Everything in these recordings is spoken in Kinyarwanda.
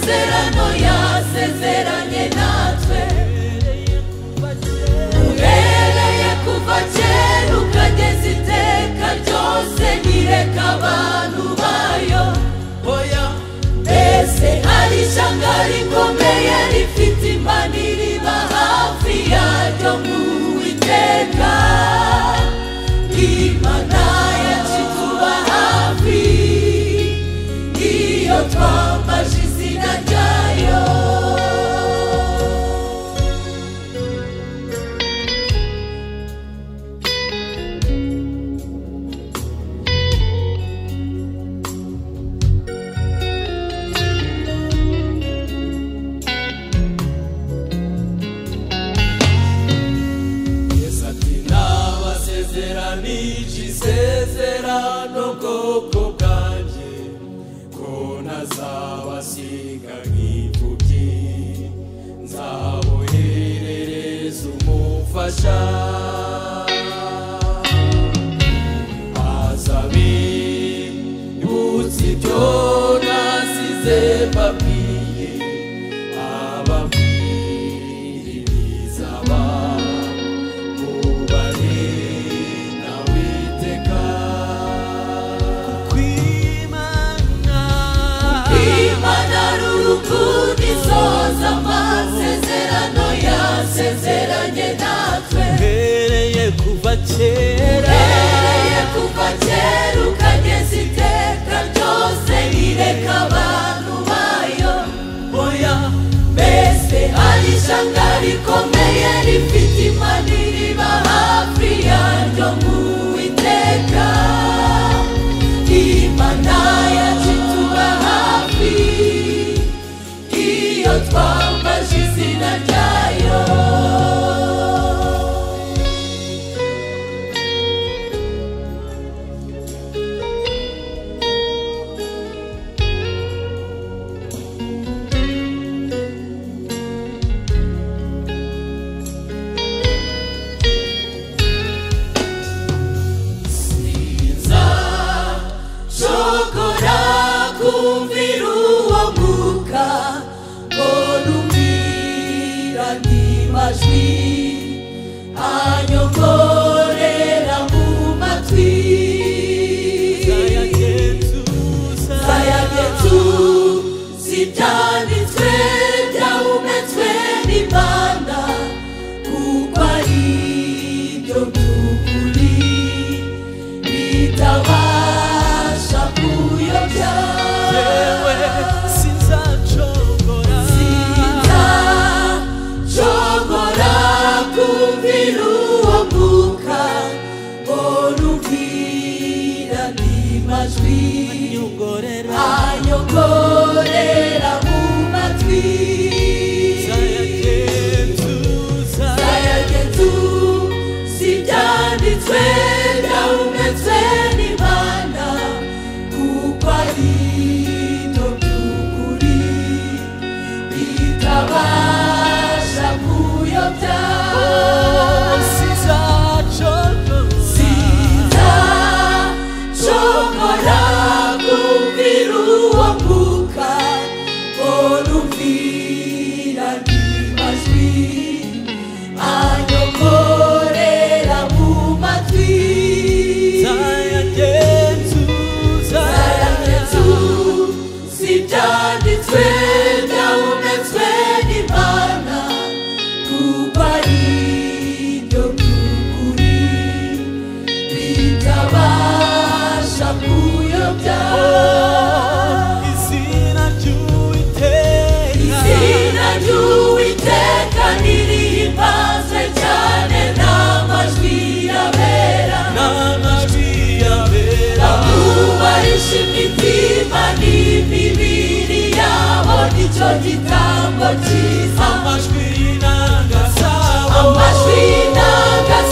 amasezerano yasezeranye natwe uhereye kuva kera ukageza iteka ryose nyireka abantu bayo mbese hari ishyanga rikomeye rifite imana iriba hafi yaryo mu Uwiteka imana yacu ituba hafi iyo twambaje izina ryayo isezerano bwoko bwanjye ko ntazabasiga nk'imfubyi nzaboherereza umufasha azabibutsa ibyo nasize mbabwiye ababwira ibizaba isoza amasezerano yasezeranye natwe uhereye kuva kera ukageza iteka ryose ireka abantu bayo mbese hari ishyanga rikomeye rifite imana iriba hafi yaryo mu Uwiteka imana yacu ituba hafi iyo twambaje izina ryayo sinzashobora kumvira uwo mwuka majwi anyongorera mu matwi zayagetuza ibyanditswe byahumetswe n'Imana kuko ari byo by'ukuri bitabasha kuyobya kumvira uwo mwuka urumvira n'amajwi anyongorera mu matwi zayagetuza ibyanditswe byahumetswe n'Imana kuko ari byo by'ukuri bitabasha kuyobya sinzashobora kumvira uwo mwuka urumvira n'amajwi anyongorera mu matwi zayagetuza ibyanditswe byahumetswe n'Imana kuko ari byo by'ukuri bitabasha kuyobya izina ry'Uwiteka nirihimbazwe cyane n'amajwi yabera bamubahisha imitima n'imibiri yabo nicyo gitambo cyiza amajwi y'inanga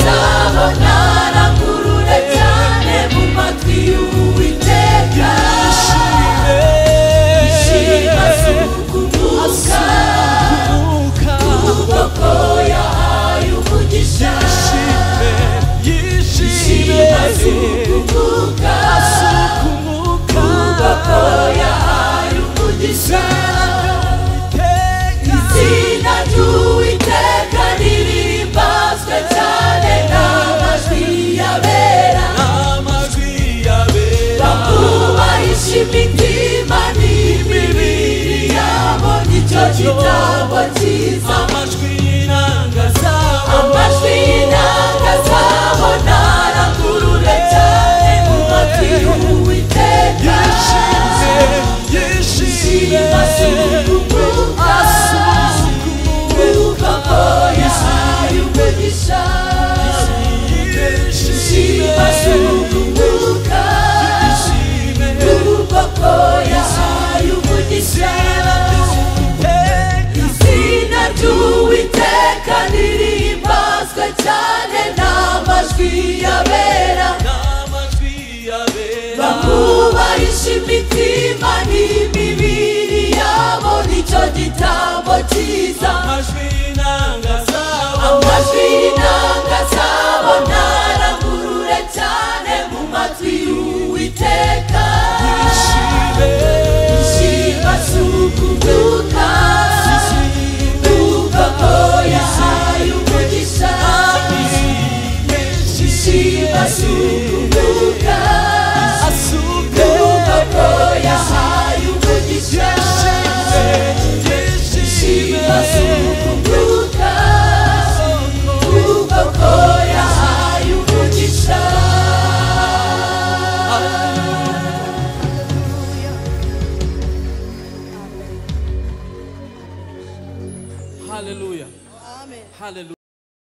zabo narangurure cyane mu matwi y'Uwiteka ishima z'ukumuka ukuboko yahaye umugisha ishima z'ukumuka ukuboko yahaye umugisha basukuka